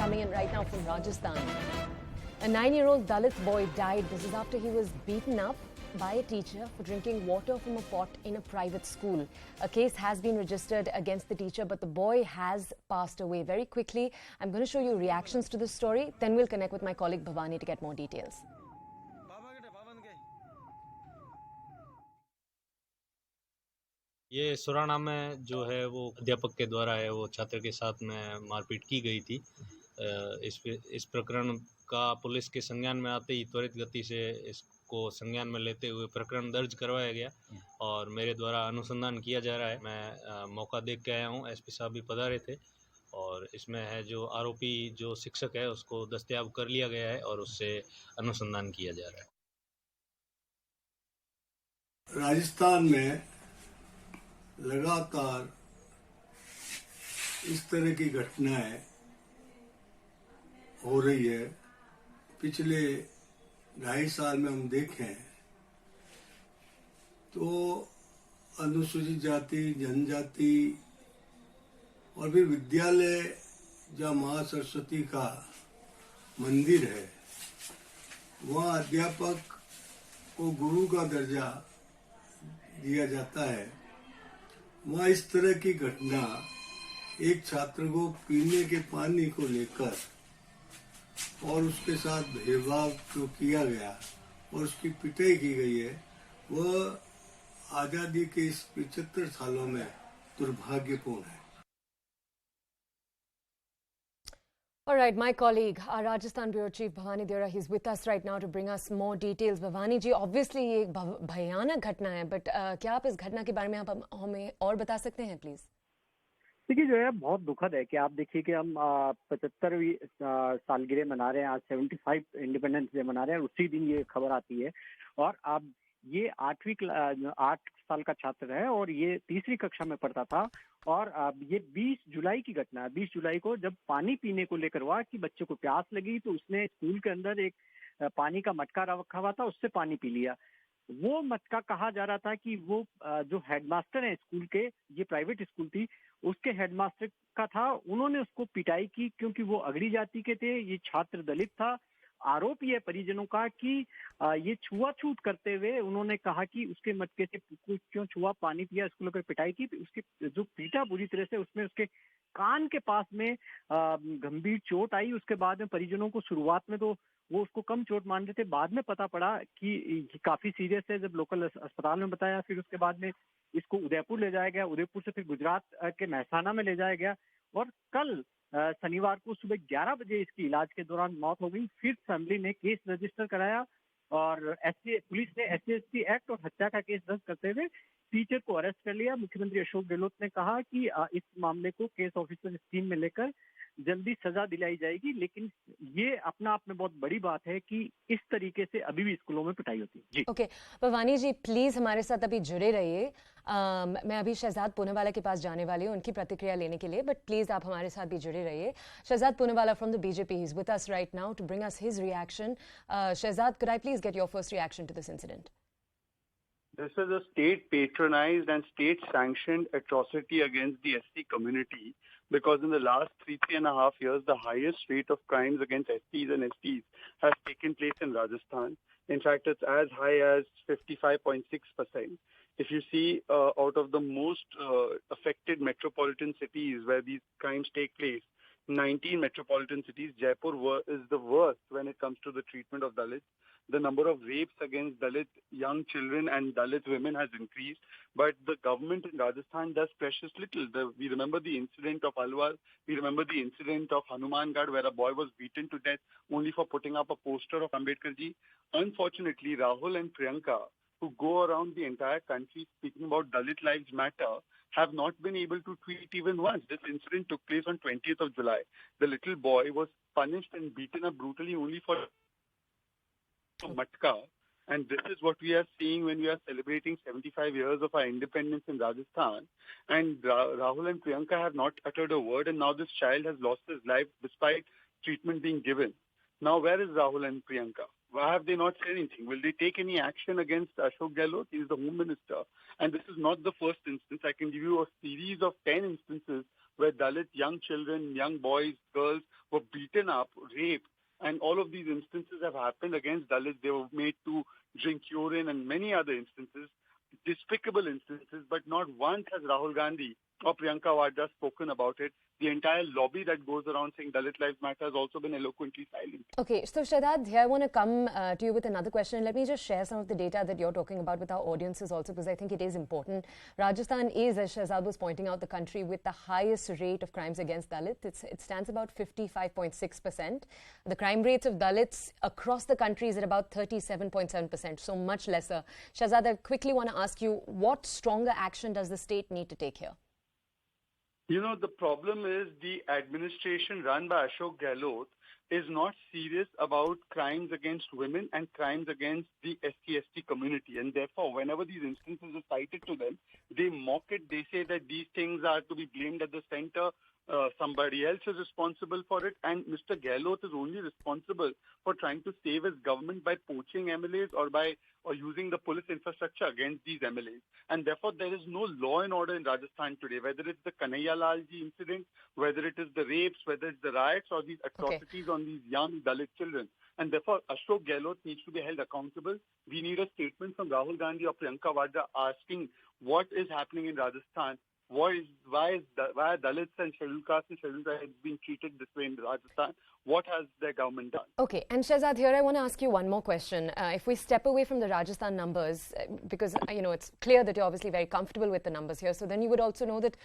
coming in right now from Rajasthan. A 9-year-old Dalit boy died. This is after he was beaten up by a teacher for drinking water from a pot in a private school. A case has been registered against the teacher, but the boy has passed away. Very quickly, I'm going to show you reactions to this story. Then we'll connect with my colleague Bhavani to get more details. ये सुराना में जो है वो अध्यापक के द्वारा है वो छात्र के साथ में मारपीट की गई थी। इस प्रकरण का पुलिस के संज्ञान में आते ही त्वरित गति से इसको संज्ञान में लेते हुए प्रकरण दर्ज करवाया गया और मेरे द्वारा अनुसंधान किया जा रहा है। मैं मौका देख के आया हूँ, एसपी साहब भी पधारे थे और इसमें है जो आरोपी जो शिक्षक है उसको दस्तयाब कर लिया गया है और उससे अनुसंधान किया जा रहा है। राजस्थान में लगातार इस तरह की घटनाएं हो रही है। पिछले 2.5 साल में हम देखें तो अनुसूचित जाति, जनजाति और भी विद्यालय जहाँ माँ सरस्वती का मंदिर है वहाँ अध्यापक को गुरु का दर्जा दिया जाता है। वहाँ इस तरह की घटना एक छात्र को पीने के पानी को लेकर और उसके साथ भेदभाव जो किया गया और उसकी पिटाई की गई है वह आजादी के इस 75 सालों में दुर्भाग्यपूर्ण है। All right, my colleague, our Rajasthan Bureau Chief Bhavani Deora, he's with us right now to bring us more details. Bhavani ji, obviously ये एक भयानक घटना है, but क्या आप इस घटना के बारे में आप हमें और बता सकते हैं, प्लीज? देखिए, जो है बहुत दुखद है कि आप देखिए कि हम 75वीं सालगिरह मना रहे हैं, आज 75 इंडिपेंडेंस डे मना रहे हैं और उसी दिन ये खबर आती है। और अब ये 8 साल का छात्र है और ये 3री कक्षा में पढ़ता था और अब ये 20 जुलाई की घटना है। 20 जुलाई को जब पानी पीने को लेकर हुआ कि बच्चे को प्यास लगी तो उसने स्कूल के अंदर एक पानी का मटका रखा हुआ था, उससे पानी पी लिया। वो मटका कहा जा रहा था कि वो जो हेडमास्टर है स्कूल के, ये प्राइवेट स्कूल थी, उसके हेडमास्टर का था। उन्होंने उसको पिटाई की क्योंकि वो अगड़ी जाति के थे, ये छात्र दलित था। आरोप ये परिजनों का कि ये छुआछूत करते हुए उन्होंने कहा कि उसके मटके से क्यों छुआ, पानी पिया, इसको लेकर पिटाई की। उसके जो पीटा बुरी तरह से, उसमें उसके कान के पास में गंभीर चोट आई। उसके बाद में परिजनों को शुरुआत में तो वो उसको कम चोट मान रहे थे, बाद में पता पड़ा कि काफी सीरियस है। जब लोकल अस्पताल में बताया, फिर उसके बाद में इसको उदयपुर ले जाया गया, उदयपुर से फिर गुजरात के महसाना में ले जाया गया और कल शनिवार को सुबह 11 बजे इसकी इलाज के दौरान मौत हो गई। फिर फैमिली ने केस रजिस्टर कराया और पुलिस ने SC/ST एक्ट और हत्या का केस दर्ज करते हुए टीचर को अरेस्ट कर लिया। मुख्यमंत्री अशोक गहलोत ने कहा कि इस मामले को केस ऑफिसर स्कीम में लेकर जल्दी सजा दिलाई जाएगी, लेकिन ये अपना आप में बहुत बड़ी बात है कि इस तरीके से अभी भी स्कूलों में पिटाई होती है। जी ओके, भवानी जी प्लीज हमारे साथ अभी जुड़े रहिए। मैं अभी शहजाद पूनावाला के पास जाने वाली हूँ उनकी प्रतिक्रिया लेने के लिए, बट प्लीज आप हमारे साथ भी जुड़े रहिए। Shehzad Poonawalla from the BJP, he is with us right now to bring us his reaction. Shehzad, could I please get your first reaction to this incident? This is a state-patronized and state-sanctioned atrocity against the SC community because in the last 3.5 years, the highest rate of crimes against SCs and STs has taken place in Rajasthan. In fact, it's as high as 55.6%. If you see, out of the most affected metropolitan cities where these crimes take place, 19 metropolitan cities, Jaipur is the worst when it comes to the treatment of Dalits. The number of rapes against Dalit young children and Dalit women has increased, but the government in Rajasthan does precious little. We remember the incident of Alwar. We remember the incident of Hanumangarh where a boy was beaten to death only for putting up a poster of Ambedkar ji. Unfortunately, Rahul and Priyanka, who go around the entire country speaking about Dalit Lives Matter, have not been able to tweet even once. This incident took place on 20th of July. The little boy was punished and beaten up brutally only for matka. And this is what we are seeing when we are celebrating 75 years of our independence in Rajasthan. And Rahul and Priyanka have not uttered a word, and now this child has lost his life despite treatment being given. Now, where is Rahul and Priyanka? Why have they not said anything? Will they take any action against Ashok Gehlot? He is the Home Minister. And this is not the first instance. I can give you a series of 10 instances where Dalit young children, young boys, girls were beaten beaten up, raped, and all of these instances have happened against Dalits. They were made to drink urine and many other instances, despicable instances, but not once has Rahul Gandhi or Priyanka Vadra spoken about it. The entire lobby that goes around saying Dalit Lives Matter has also been eloquently silent. Okay, so Shahzad, here I want to come to you with another question. Let me just share some of the data that you're talking about with our audiences also, because I think it is important. Rajasthan is, as Shahzad was pointing out, the country with the highest rate of crimes against Dalits. It stands about 55.6%. The crime rates of Dalits across the country is at about 37.7%, so much lesser. Shahzad, I quickly want to ask you, what stronger action does the state need to take here? You know, the problem is the administration run by Ashok Gehlot is not serious about crimes against women and crimes against the SC/ST community. And therefore, whenever these instances are cited to them, they mock it. They say that these things are to be blamed at the center. Somebody else is responsible for it. And Mr. Gehlot is only responsible for trying to save his government by poaching MLAs or using the police infrastructure against these MLAs. And therefore, there is no law and order in Rajasthan today, whether it's the Kanhaiya Lalji incident, whether it is the rapes, whether it's the riots or these atrocities on these young Dalit children. And therefore, Ashok Gehlot needs to be held accountable. We need a statement from Rahul Gandhi or Priyanka Vadra asking what is happening in Rajasthan. Why are Dalits and scheduled castes and scheduled tribes being treated this way in Rajasthan? What has their government done? Okay, and Shahzad, here I want to ask you one more question. If we step away from the Rajasthan numbers, because, you know, it's clear that you're obviously very comfortable with the numbers here, so then you would also know that